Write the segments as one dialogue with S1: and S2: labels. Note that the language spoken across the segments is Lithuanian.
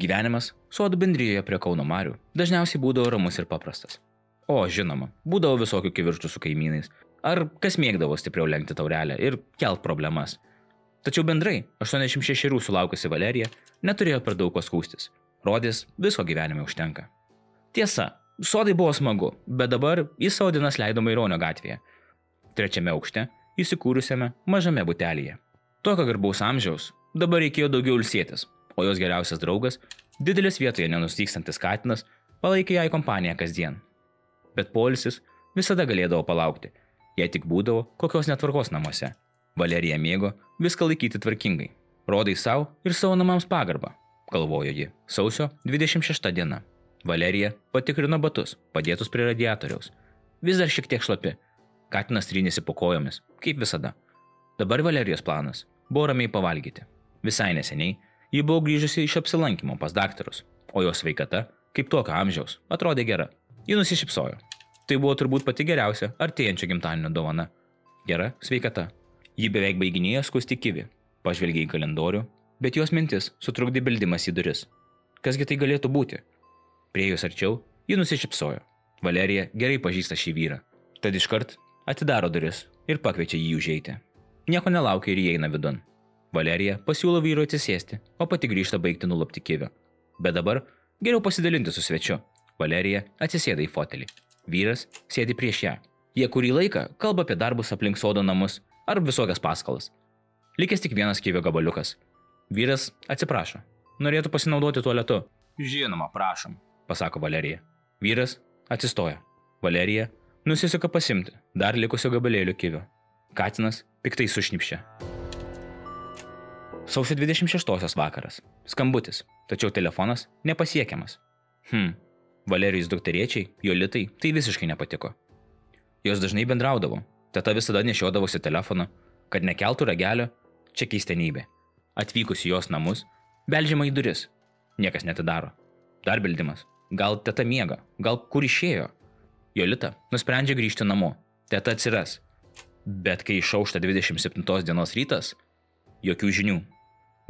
S1: Gyvenimas sodų bendrijoje prie Kauno marių dažniausiai būdavo ramus ir paprastas. O, žinoma, būdavo visokių kivirčų su kaimynais, ar kas mėgdavo stipriau lenkti taurelę ir kelt problemas. Tačiau bendrai 86 sulaukusi Valerija neturėjo per daug ko skųstis. Rodės, visko gyvenime užtenka. Tiesa, sodai buvo smagu, bet dabar į savo dienas leido Maironio gatvėje, 3 aukšte įsikūrusiame mažame butelyje. Tokio garbaus amžiaus dabar reikėjo daugiau ilsėtis, o jos geriausias draugas, didelis vietoje nenustykstantis katinas, palaikė jai kompaniją kasdien. Bet poilsis visada galėdavo palaukti, jei tik būdavo kokios netvarkos namuose. Valerija mėgo viską laikyti tvarkingai. Rodai savo ir savo namams pagarbą, galvojo ji. Sausio 26 diena. Valerija patikrino batus, padėtus prie radiatoriaus. Vis dar šiek tiek šlapi. Katinas trynėsi po kojomis, kaip visada. Dabar Valerijos planas buvo ramiai pavalgyti. Visai neseniai ji buvo grįžusi iš apsilankymo pas daktarus, o jos sveikata, kaip tokio amžiaus, atrodė gera. Ji nusišypsojo. Tai buvo turbūt pati geriausia artėjančio gimtadienio dovana. Gera sveikata. Ji beveik baiginėjo skusti kivį. Pažvelgė į kalendorių, bet jos mintis sutrukdė beldimas į duris. Kasgi tai galėtų būti? Priėjus arčiau, ji nusišypsojo. Valerija gerai pažįsta šį vyrą. Tad iškart atidaro duris ir pakviečia jį užeiti. Nieko nelaukia ir įeina vidun. Valerija pasiūlo vyrui atsisėsti, o pati grįžta baigti nulupti kivio. Bet dabar geriau pasidalinti su svečiu. Valerija atsisėda į fotelį. Vyras sėdi prieš ją. Jie kurį laiką kalba apie darbus aplink sodo namus ar visokias paskalas. Likęs tik vienas kivio gabaliukas. Vyras atsiprašo. Norėtų pasinaudoti tualetu. Žinoma, prašom, pasako Valerija. Vyras atsistoja. Valerija nusisuka pasimti dar likusio gabalėlio kivio. Katinas piktai sušnipščia. Sausio 26 vakaras. Skambutis, tačiau telefonas nepasiekiamas. Valerijos dukteriečiai, Jolitai, tai visiškai nepatiko. Jos dažnai bendraudavo. Teta visada nešiodavosi telefoną, kad nekeltų ragelio, čia keistenybė. Atvykus į jos namus, beldžiama į duris. Niekas netidaro. Dar beldimas. Gal teta miega, gal kur išėjo. Jolita nusprendžia grįžti namo. Teta atsiras. Bet kai išaušta 27 dienos rytas, jokių žinių.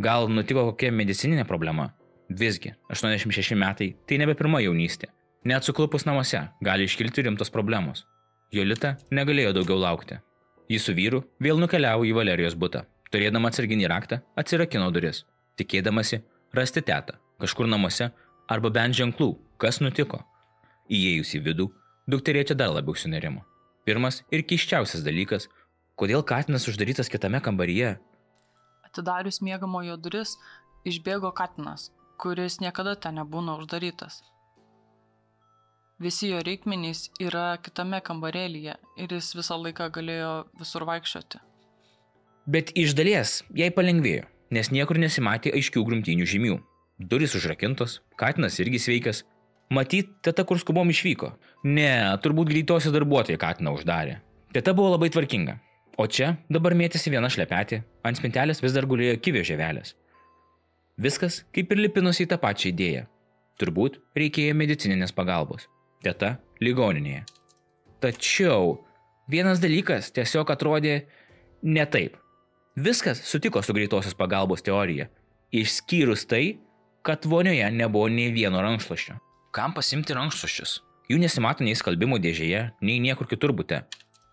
S1: Gal nutiko kokia medicininė problema? Visgi, 86 metai tai nebe pirma jaunystė. Net suklupus namuose gali iškilti rimtos problemos. Jolita negalėjo daugiau laukti. Ji su vyru vėl nukeliavo į Valerijos butą. Turėdama atsarginį raktą, atsirakino duris, tikėdamasi rasti tetą, kažkur namuose, arba bent ženklų, kas nutiko. Įėjus į vidų, dukterėčia dar labiau sunerimo. Pirmas ir keisčiausias dalykas, kodėl katinas uždarytas kitame kambaryje.
S2: Atidarius miegamojo duris, išbėgo katinas, kuris niekada ten nebūna uždarytas. Visi jo reikmenys yra kitame kambarėlyje ir jis visą laiką galėjo visur vaikščioti.
S1: Bet iš dalies jai palengvėjo, nes niekur nesimatė aiškių grumtynių žymių. Durys užrakintos, katinas irgi sveikas. Matyt, teta kur skubom išvyko. Ne, turbūt greitosios darbuotojai katiną uždarė. Teta buvo labai tvarkinga. O čia dabar mėtėsi viena šlepetė, ant spintelės vis dar gulėjo kivio žievelės. Viskas kaip ir lipinosi į tą pačią idėją. Turbūt reikėjo medicininės pagalbos. Teta ligoninėje. Tačiau vienas dalykas tiesiog atrodė ne taip. Viskas sutiko su greitosios pagalbos teorija, išskyrus tai, kad vonioje nebuvo nei vieno rankšluosčio. Kam pasimti rankšluosčius? Jų nesimato nei skalbimo dėžėje, nei niekur kitur bute.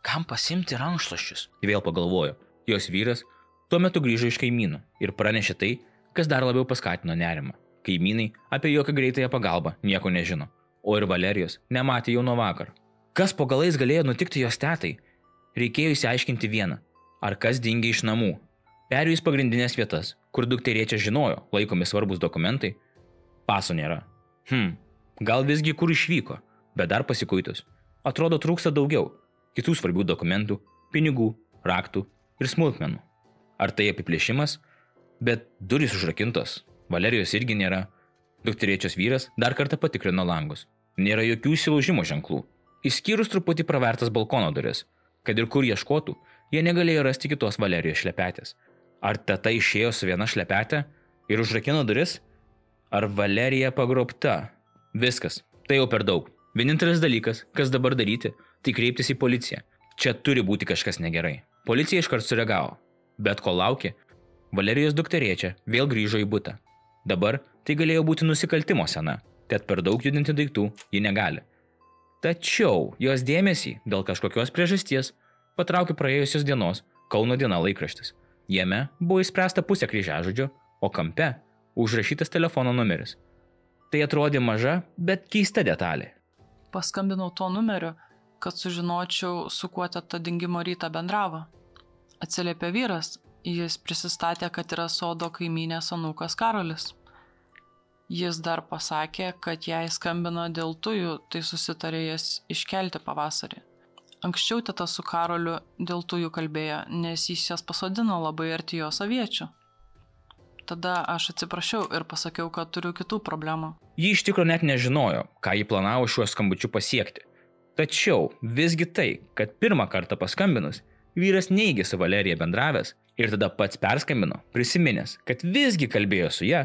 S1: Kam pasimti rankšluosčius? Vėl pagalvojo. Jos vyras tuo metu grįžo iš kaimynų ir pranešė tai, kas dar labiau paskatino nerimą. Kaimynai apie jokią greitąją pagalbą nieko nežino. O ir Valerijos nematė jau nuo vakar. Kas po galais galėjo nutikti jos tetai? Reikėjo išsiaiškinti vieną. Ar kas dingė iš namų? Perėjus pagrindinės vietas, kur dukterėčia žinojo laikomi svarbus dokumentai, paso nėra. Gal visgi kur išvyko, bet dar pasikuitus. Atrodo trūksta daugiau. Kitų svarbių dokumentų, pinigų, raktų ir smulkmenų. Ar tai apiplėšimas? Bet durys užrakintos. Valerijos irgi nėra. Dukterėčios vyras dar kartą patikrino langus. Nėra jokių įsilaužimo ženklų. Išskyrus truputį pravertas balkono duris. Kad ir kur ieškotų, jie negalėjo rasti kitos Valerijos šlepetės. Ar teta išėjo su viena šlepetė ir užrakino duris? Ar Valerija pagrobta? Viskas, tai jau per daug. Vienintelis dalykas, kas dabar daryti, tai kreiptis į policiją. Čia turi būti kažkas negerai. Policija iškart sureagavo. Bet kol laukė, Valerijos dukterėčia vėl grįžo į butą. Dabar Tai galėjo būti nusikaltimo scena, tad per daug judinti daiktų ji negali. Tačiau jos dėmesį dėl kažkokios priežasties patraukė praėjusios dienos Kauno diena laikraštis. Jame buvo išspręsta pusė kryžiažodžio, o kampe užrašytas telefono numeris. Tai atrodė maža, bet keista detalė.
S2: Paskambinau tuo numeriu, kad sužinočiau, su kuo teta dingimo rytą bendravo. Atsiliepė vyras, jis prisistatė, kad yra sodo kaimynės anūkas Karolis. Jis dar pasakė, kad jai skambino dėl tujų, tai susitarė jas iškelti pavasarį. Anksčiau teta su Karoliu dėl tujų kalbėjo, nes jis jas pasodino labai arti jos aviečių. Tada aš atsiprašiau ir pasakiau, kad turiu kitų problemų.
S1: Ji iš tikro net nežinojo, ką ji planavo šiuo skambučiu pasiekti. Tačiau visgi tai, kad pirmą kartą paskambinus, vyras neigė su Valerija bendravęs ir tada pats perskambino, prisiminęs, kad visgi kalbėjo su ja,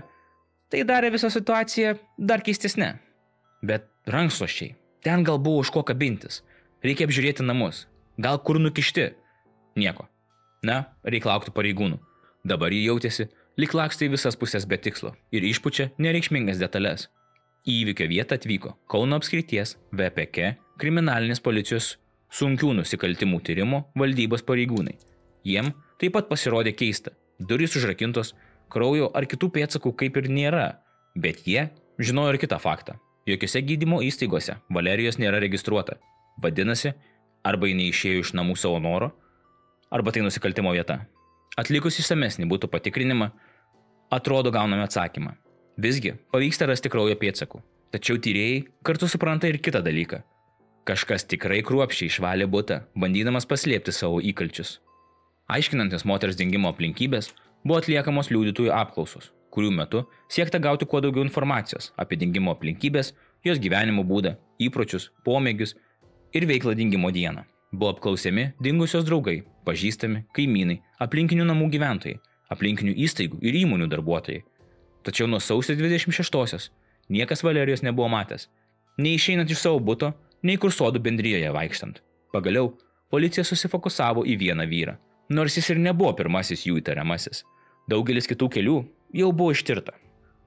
S1: tai darė visą situaciją dar keistesnė. Bet rankšluosčiai, ten gal buvo už ko kabintis, reikia apžiūrėti namus, gal kur nukišti. Nieko. Na, reik laukti pareigūnų. Dabar jį jautėsi, lyg laksto į visas pusės be tikslo ir išpučia nereikšmingas detalės. Į įvykio vietą atvyko Kauno apskrities VPK kriminalinės policijos sunkių nusikaltimų tyrimo valdybos pareigūnai. Jiem taip pat pasirodė keista. Durys užrakintos, kraujo ar kitų pėdsakų kaip ir nėra, bet jie žinojo ir kitą faktą. Jokiose gydymo įstaigose Valerijos nėra registruota. Vadinasi, arba ji neišėjo iš namų savo noro, arba tai nusikaltimo vieta. Atlikus išsamesnį būtų patikrinimą, atrodo gauname atsakymą. Visgi, pavyksta rasti kraujo pėdsakų. Tačiau tyrėjai kartu supranta ir kitą dalyką. Kažkas tikrai kruopščiai išvalė butą, bandydamas paslėpti savo įkalčius. Aiškinantis moters dingimo aplinkybės, buvo atliekamos liudytojų apklausos, kurių metu siekta gauti kuo daugiau informacijos apie dingimo aplinkybės, jos gyvenimo būdą, įpročius, pomėgius ir veiklą dingimo dieną. Buvo apklausiami dingusios draugai, pažįstami, kaimynai, aplinkinių namų gyventojai, aplinkinių įstaigų ir įmonių darbuotojai. Tačiau nuo sausio 26-osios niekas Valerijos nebuvo matęs, nei išeinant iš savo buto, nei kur sodų bendrijoje vaikštant. Pagaliau, policija susifokusavo į vieną vyrą, nors jis ir nebuvo pirmasis jų įtariamasis. Daugelis kitų kelių jau buvo ištirta.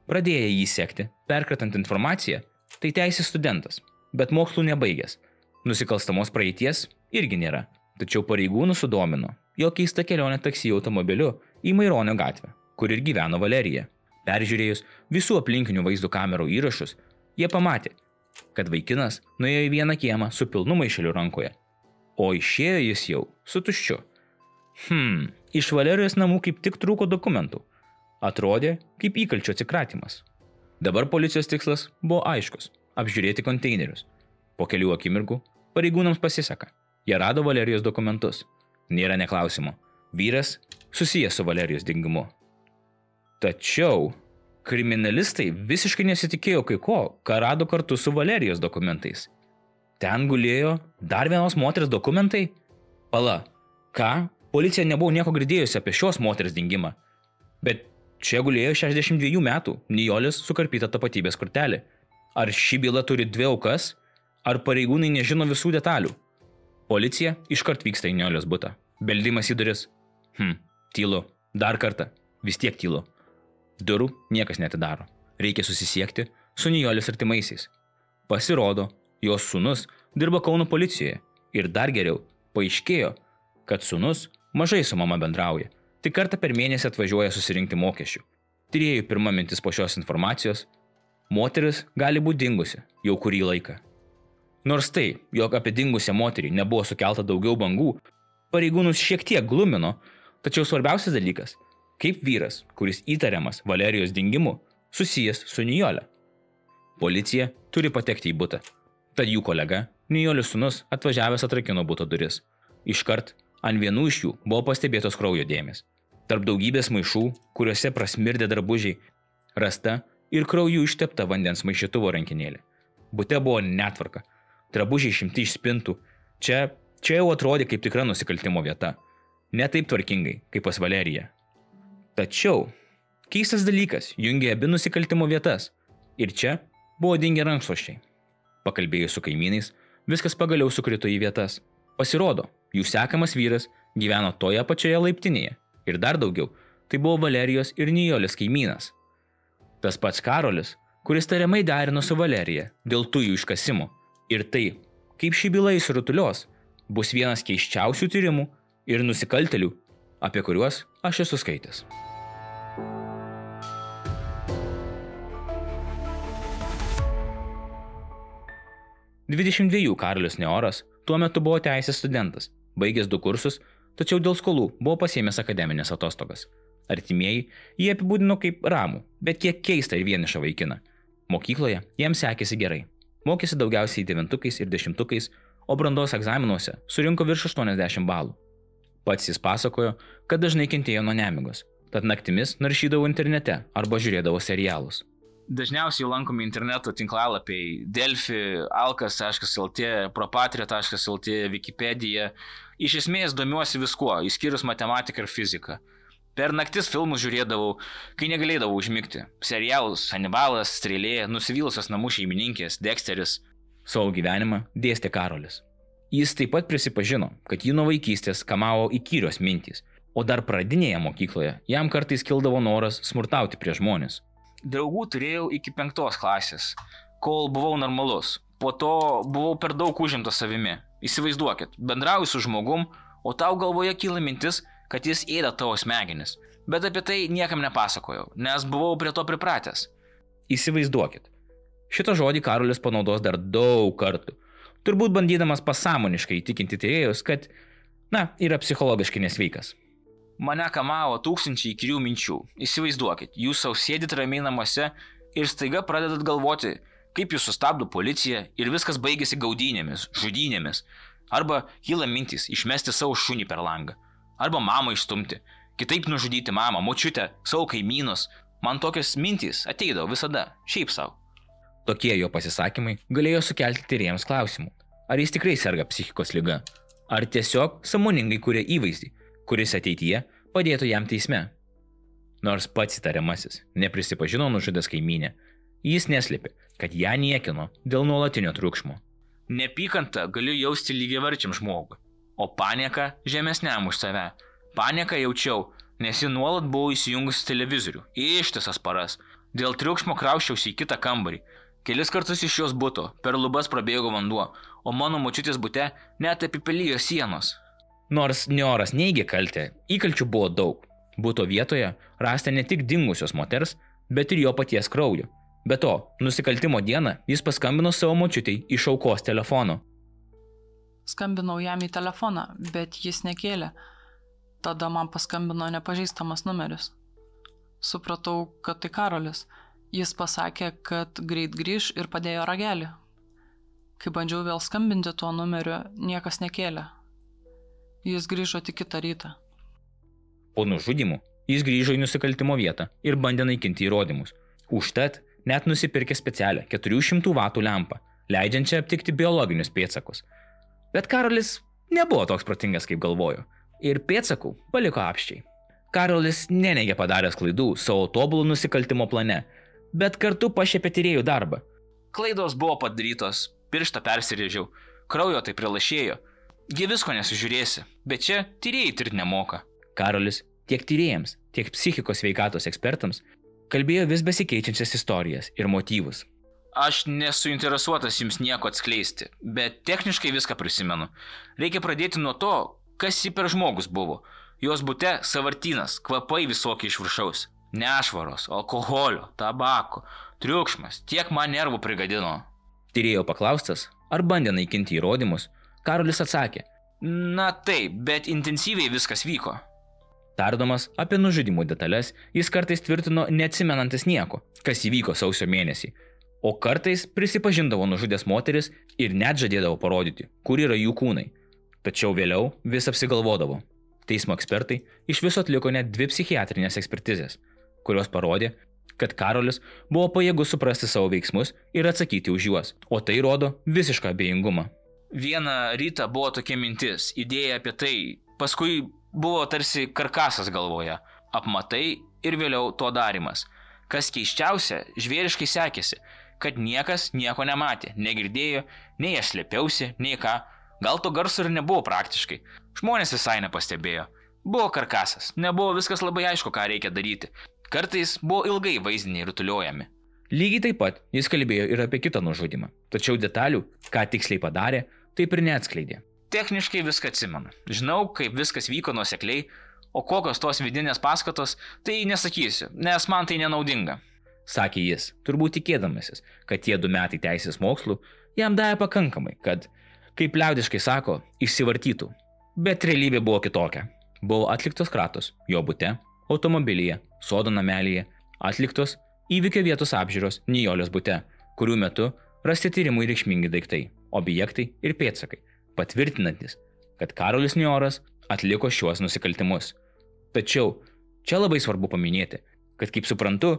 S1: Pradėję jį sekti, perkratant informaciją, tai teisės studentas, bet mokslų nebaigęs. Nusikalstamos praeities irgi nėra, tačiau pareigūnų sudomino jo keista kelionė taksi automobiliu į Maironio gatvę, kur ir gyveno Valerija. Peržiūrėjus visų aplinkinių vaizdo kamerų įrašus, jie pamatė, kad vaikinas nuėjo į vieną kiemą su pilnu maišeliu rankoje, o išėjo jis jau su tuščiu. Iš Valerijos namų kaip tik trūko dokumentų. Atrodė kaip įkalčio atsikratymas. Dabar policijos tikslas buvo aiškus – apžiūrėti konteinerius. Po kelių akimirkų pareigūnams pasiseka. Jie rado Valerijos dokumentus. Nėra neklausimo. Vyras susijęs su Valerijos dingimu. Tačiau kriminalistai visiškai nesitikėjo kai ko, ką rado kartu su Valerijos dokumentais. Ten gulėjo dar vienos moters dokumentai? Pala, ką? Policija nebuvo nieko girdėjusi apie šios moters dingimą. Bet čia gulėjo 62 metų Nijolės sukarpyta tapatybės kortelė. Ar ši byla turi dvi aukas? Ar pareigūnai nežino visų detalių? Policija iškart vyksta į Nijolės butą. Beldimas į duris. Tylu. Dar kartą. Vis tiek tylu. Durų niekas neatidaro. Reikia susisiekti su Nijolės artimaisiais. Pasirodo, jos sūnus dirba Kauno policijoje. Ir dar geriau, paaiškėjo, kad sūnus mažai su mama bendrauja. Tik kartą per mėnesį atvažiuoja susirinkti mokesčių. Tyrėjų pirma mintis po šios informacijos – moteris gali būti dingusi jau kurį laiką. Nors tai, jog apie dingusią moterį nebuvo sukelta daugiau bangų, pareigūnus šiek tiek glumino, tačiau svarbiausias dalykas – kaip vyras, kuris įtariamas Valerijos dingimu, susijęs su Nijole. Policija turi patekti į butą. Tad jų kolega, Nijolės sūnus, atvažiavęs atrakino buto duris. Iškart ant vienų iš jų buvo pastebėtos kraujo dėmės. Tarp daugybės maišų, kuriuose prasmirdė drabužiai, rasta ir krauju ištepta vandens maišytuvo rankinėlė. Bute buvo netvarka. Drabužiai išimti iš spintų. Čia jau atrodė kaip tikra nusikaltimo vieta. Ne taip tvarkingai, kaip pas Valeriją. Tačiau keistas dalykas jungė abi nusikaltimo vietas. Ir čia buvo dingę rankšluosčiai. Pakalbėjus su kaimynais, viskas pagaliau sukrito į vietas. Pasirodo, jų sekamas vyras gyveno toje pačioje laiptinėje. Ir dar daugiau, tai buvo Valerijos ir Nijolės kaimynas. Tas pats Karolis, kuris tariamai derino su Valerija dėl tujų iškasimo. Ir tai, kaip ši byla įsirutulios, bus vienas keisčiausių tyrimų ir nusikaltėlių, apie kuriuos aš esu skaitęs. $22 Karolis Neoras tuo metu buvo teisės studentas, baigęs 2 kursus, tačiau dėl skolų buvo pasiėmęs akademinės atostogas. Artimieji jį apibūdino kaip ramų, bet kiek keistą ir vienišą vaikiną. Mokykloje jam sekėsi gerai. Mokėsi daugiausiai 9 ir 10, o brandos egzaminuose surinko virš 80 balų. Pats jis pasakojo, kad dažnai kentėjo nuo nemigos, tad naktimis naršydavo internete arba žiūrėdavo serialus. Dažniausiai lankomi interneto tinklalapiai Delfi, alkas.lt, propatria.lt, Wikipedia. Iš esmės domiuosi viskuo, išskyrus matematiką ir fiziką. Per naktis filmus žiūrėdavau, kai negalėdavau užmigti. Serialus Hannibalas, Strėlė, Nusivylusios namų šeimininkės, Dexteris. Savo gyvenimą dėstė Karolis. Jis taip pat prisipažino, kad jį nuo vaikystės kamavo įkyrios mintys, o dar pradinėje mokykloje jam kartais kildavo noras smurtauti prieš žmones. Draugų turėjau iki 5 klasės, kol buvau normalus. Po to buvau per daug užimtas savimi. Įsivaizduokit, bendrauji su žmogum, o tau galvoje kyla mintis, kad jis ėda tavo smegenis. Bet apie tai niekam nepasakojau, nes buvau prie to pripratęs. Įsivaizduokit. Šitą žodį Karolis panaudos dar daug kartų. Turbūt bandydamas pasąmoniškai įtikinti tyrėjus, kad, yra psichologiškai nesveikas. Mane kamavo 1000 įkyrių minčių. Įsivaizduokit, jūs sau sėdit ramiai namuose ir staiga pradedat galvoti, kaip jūs sustabdo policija ir viskas baigėsi gaudynėmis, žudynėmis. Arba kyla mintys išmesti savo šunį per langą. Arba mamą išstumti. Kitaip nužudyti mamą, močiutę, savo kaimynus. Man tokios mintys ateidavo visada, šiaip savo. Tokie jo pasisakymai galėjo sukelti tyrėjams klausimų. Ar jis tikrai serga psichikos liga? Ar tiesiog sąmoningai kuria įvaizdį, kuris ateityje padėtų jam teisme? Nors pats įtariamasis neprisipažino nužudęs kaimynę, jis neslėpė, kad ją niekino dėl nuolatinio triukšmo. Nepykantą galiu jausti lygiaverčiam žmogui, o panieką žemesniam už save. Panieką jaučiau, nes ji nuolat buvo įsijungusi televizorių, ištisas paras. Dėl triukšmo krauščiausi į kitą kambarį. Kelis kartus iš jos buto, per lubas prabėgo vanduo, o mano močiutės bute net apipelijo sienos. Nors Neoras neigė kaltę, įkalčių buvo daug. Buto vietoje rasta ne tik dingusios moters, bet ir jo paties kraujo. Be to, nusikaltimo dieną jis paskambino savo močiutei iš aukos telefono.
S2: Skambinau jam į telefoną, bet jis nekėlė. Tada man paskambino nepažįstamas numeris. Supratau, kad tai Karolis. Jis pasakė, kad greit grįš ir padėjo ragelį. Kai bandžiau vėl skambinti tuo numeriu, niekas nekėlė. Jis grįžo tik kitą rytą.
S1: Po nužudimų jis grįžo į nusikaltimo vietą ir bandė naikinti įrodymus. Užtat net nusipirkė specialią 400 vatų lempą, leidžiančią aptikti biologinius pėdsakus. Bet Karolis nebuvo toks protingas, kaip galvojo, ir pėdsakų paliko apščiai. Karolis neneigė padaręs klaidų savo tobulų nusikaltimo plane, bet kartu pašiepė tyrėjų darbą. Klaidos buvo padarytos, pirštą persirėžiau, kraujo tai prilašėjo. Gi visko nesužiūrėsi, bet čia tyrėjai tirti nemoka. Karolis tiek tyrėjams, tiek psichikos sveikatos ekspertams kalbėjo vis besikeičiančias istorijas ir motyvus. Aš nesuinteresuotas jums nieko atskleisti, bet techniškai viską prisimenu. Reikia pradėti nuo to, kas jį per žmogus buvo. Jos bute sąvartynas, kvapai visokie iš viršaus. Nešvaros, alkoholio, tabako, triukšmas, tiek man nervų prigadino. Tyrėjo paklaustas, ar bandė naikinti įrodymus, Karolis atsakė, na taip, bet intensyviai viskas vyko. Tardomas apie nužudimų detalės, jis kartais tvirtino neatsimenantis nieko, kas įvyko sausio mėnesį, o kartais prisipažindavo nužudęs moteris ir net žadėdavo parodyti, kur yra jų kūnai. Tačiau vėliau vis apsigalvodavo. Teismo ekspertai iš viso atliko net 2 psichiatrinės ekspertizės, kurios parodė, kad Karolis buvo pajėgus suprasti savo veiksmus ir atsakyti už juos, o tai rodo visišką abejingumą. Vieną rytą buvo tokia mintis, idėja apie tai, paskui buvo tarsi karkasas galvoje, apmatai ir vėliau to darimas. Kas keisčiausia, žvėriškai sekėsi, kad niekas nieko nematė, negirdėjo, nei aš slėpiausi, nei ką, gal to garso ir nebuvo praktiškai. Žmonės visai nepastebėjo. Buvo karkasas, nebuvo viskas labai aišku, ką reikia daryti. Kartais buvo ilgai vaizdiniai rutuliojami. Lygiai taip pat jis kalbėjo ir apie kitą nužudimą, tačiau detalių, ką tiksliai padarė, taip ir neatskleidė. Techniškai viską atsimenu. Žinau, kaip viskas vyko nuosekliai, o kokios tos vidinės paskatos, tai nesakysiu, nes man tai nenaudinga. Sakė jis, turbūt tikėdamasis, kad tie 2 metai teisės mokslų jam davė pakankamai, kad, kaip liaudiškai sako, išsivartytų. Bet realybė buvo kitokia. Buvo atliktos kratos jo bute, automobilyje, sodo namelyje, atliktos įvykio vietos apžiūros Nijolės bute, kurių metu rasti tyrimui reikšmingi daiktai, objektai ir pėdsakai, patvirtinantis, kad Karolis Nioras atliko šiuos nusikaltimus. Tačiau čia labai svarbu paminėti, kad kaip suprantu,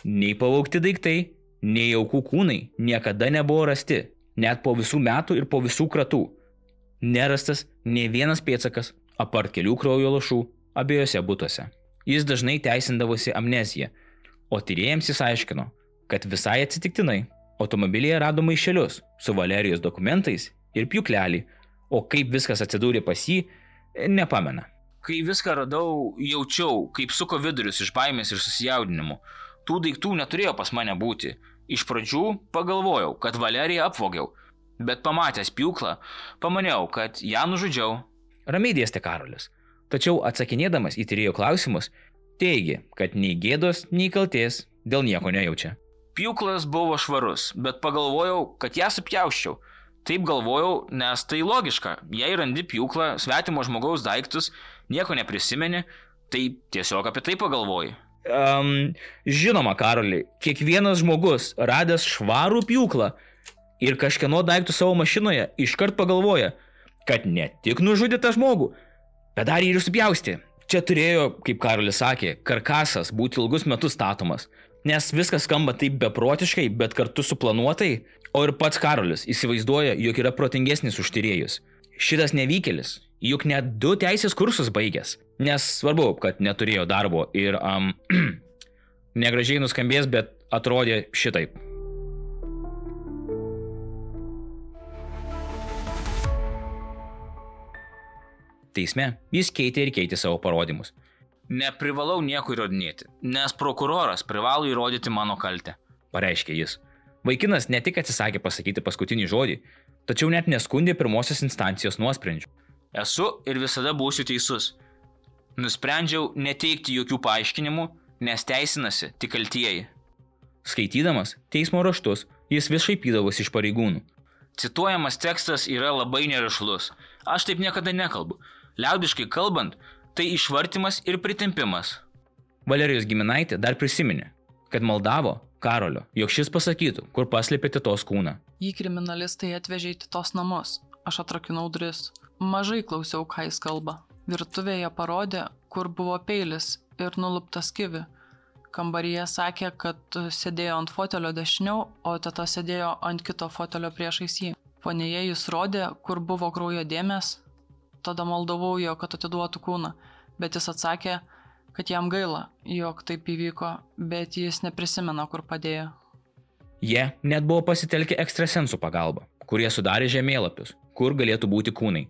S1: nei pavaugti daiktai, nei aukų kūnai niekada nebuvo rasti, net po visų metų ir po visų kratų. Nerastas nei vienas pėdsakas, apart kelių kraujo lašų abiejose butuose. Jis dažnai teisindavosi amneziją, o tyrėjams jis aiškino, kad visai atsitiktinai automobilyje rado maišelius su Valerijos dokumentais ir pjūklelį, o kaip viskas atsidūrė pas jį, nepamena. Kai viską radau, jaučiau, kaip suko vidurius iš baimės ir susijaudinimo. Tų daiktų neturėjo pas mane būti. Iš pradžių pagalvojau, kad Valeriją apvogiau, bet pamatęs pjūklą, pamaniau, kad ją nužudžiau. Ramiai dėstė Karolis, tačiau atsakinėdamas į tyrėjo klausimus, teigė, kad nei gėdos, nei kaltės dėl nieko nejaučia. Pjūklas buvo švarus, bet pagalvojau, kad ją supjauščiau. Taip galvojau, nes tai logiška, jei randi pjūklą, svetimo žmogaus daiktus, nieko neprisimeni, tai tiesiog apie tai pagalvoji. Žinoma, Karoli, kiekvienas žmogus, radęs švarų pjūklą ir kažkieno daiktų savo mašinoje, iškart pagalvoja, kad ne tik nužudė tą žmogų, bet dar ir supjaustė. Čia turėjo, kaip Karolis sakė, karkasas būti ilgus metus statomas, nes viskas skamba taip beprotiškai, bet kartu suplanuotai, o ir pats Karolis įsivaizduoja, jog yra protingesnis už tyrėjus. Šitas nevykėlis, juk net 2 teisės kursus baigęs, nes svarbu, kad neturėjo darbo ir, negražiai nuskambės, bet atrodė šitaip. Teisme jis keitė ir keitė savo parodymus. Neprivalau nieko įrodinėti, nes prokuroras privalo įrodyti mano kaltę, pareiškė jis. Vaikinas ne tik atsisakė pasakyti paskutinį žodį, tačiau net neskundė pirmosios instancijos nuosprendžių. Esu ir visada būsiu teisus. Nusprendžiau neteikti jokių paaiškinimų, nes teisinasi tik kaltieji. Skaitydamas teismo raštus, jis vis šaipydavosi iš pareigūnų. Cituojamas tekstas yra labai nerišlus. Aš taip niekada nekalbu. Liaudiškai kalbant, tai išvartimas ir pritempimas. Valerijos giminaitė dar prisiminė, kad maldavo Karolio, jog šis pasakytų, kur paslėpė tetos kūną.
S2: Jį kriminalistai atvežė į tetos namus. Aš atrakinau duris. Mažai klausiau, ką jis kalba. Virtuvėje parodė, kur buvo peilis ir nuluptas kivi. Kambaryje sakė, kad sėdėjo ant fotelio dešiniau, o teta sėdėjo ant kito fotelio priešais jį. Fonėje jis rodė, kur buvo kraujo dėmės. Tada maldavau jo, kad atiduotų kūną, bet jis atsakė, kad jam gaila, jog taip įvyko, bet jis neprisimena, kur padėjo.
S1: Jie net buvo pasitelkę ekstrasensų pagalbą, kurie sudarė žemėlapius, kur galėtų būti kūnai.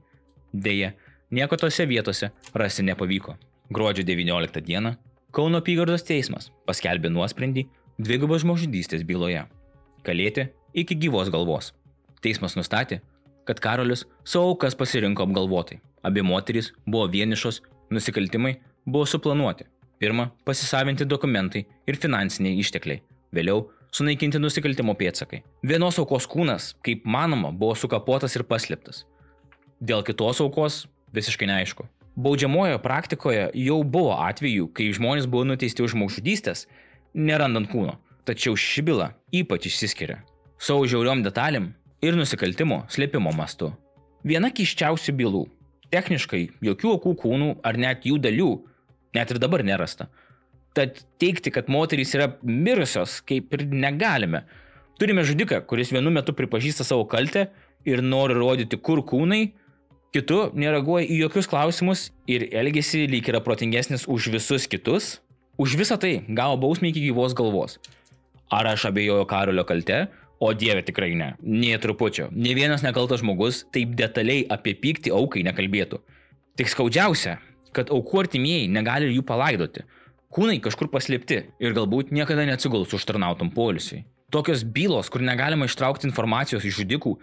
S1: Deja, nieko tose vietose rasti nepavyko. Gruodžio 19 dieną Kauno apygardos teismas paskelbė nuosprendį 2 žmogžudystės byloje – kalėti iki gyvos galvos. Teismas nustatė, kad Karolis savo aukas pasirinko apgalvotai. Abi moterys buvo vienišos, nusikaltimai buvo suplanuoti. Pirma, pasisavinti dokumentai ir finansiniai ištekliai. Vėliau, sunaikinti nusikaltimo pėdsakai. Vienos aukos kūnas, kaip manoma, buvo sukapotas ir paslėptas. Dėl kitos aukos visiškai neaišku. Baudžiamojoje praktikoje jau buvo atvejų, kai žmonės buvo nuteisti už žmogžudystės, nerandant kūno. Tačiau ši byla ypač išsiskiria savo žiauriom detalėm ir nusikaltimo slėpimo mastu. Viena keisčiausių bylų. Techniškai jokių aukų kūnų ar net jų dalių net ir dabar nerasta. Tad teigti, kad moterys yra mirusios, kaip ir negalime. Turime žudiką, kuris vienu metu pripažįsta savo kaltę ir nori rodyti, kur kūnai, kitu nereaguoja į jokius klausimus ir elgiasi lyg yra protingesnis už visus kitus. Už visą tai gavo bausmę iki gyvos galvos. Ar aš abejoju Karolio kalte? O dieve, tikrai ne. Nė trupučio. Nė vienas nekaltas žmogus taip detaliai apie pyktį aukai nekalbėtų. Tik skaudžiausia, kad aukų artimieji negali jų palaidoti. Kūnai kažkur paslėpti ir galbūt niekada neatsiguls užtarnautam poilsiui. Tokios bylos, kur negalima ištraukti informacijos iš žudikų,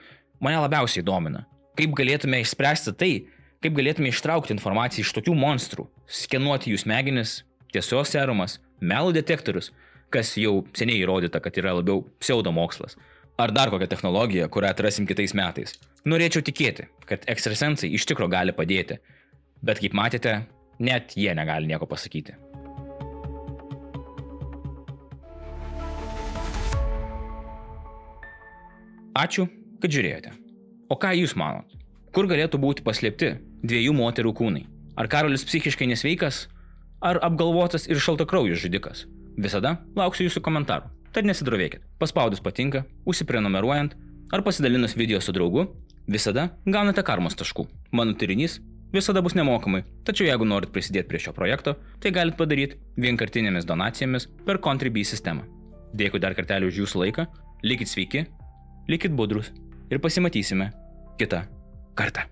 S1: mane labiausiai domina. Kaip galėtume išspręsti tai, kaip galėtume ištraukti informaciją iš tokių monstrų, skenuoti jų smegenis, tiesos serumas, melų detektorius, kas jau seniai įrodyta, kad yra labiau pseudomokslas. Ar dar kokią technologiją, kurią atrasim kitais metais. Norėčiau tikėti, kad ekstrasensai iš tikro gali padėti, bet kaip matėte, net jie negali nieko pasakyti. Ačiū, kad žiūrėjote. O ką jūs manot? Kur galėtų būti paslėpti dviejų moterų kūnai? Ar Karolis psichiškai nesveikas? Ar apgalvotas ir šaltakraujus žudikas? Visada lauksiu jūsų komentarų. Tad nesidrovėkit. Paspaudus patinka, užsiprenumeruojant ar pasidalinus video su draugu, visada gaunate karmos taškų. Mano turinys visada bus nemokamai, tačiau jeigu norit prisidėti prie šio projekto, tai galit padaryti vienkartinėmis donacijomis per Contribui sistemą. Dėkui dar kartelį už jūsų laiką, likit sveiki, likit budrus ir pasimatysime kitą kartą.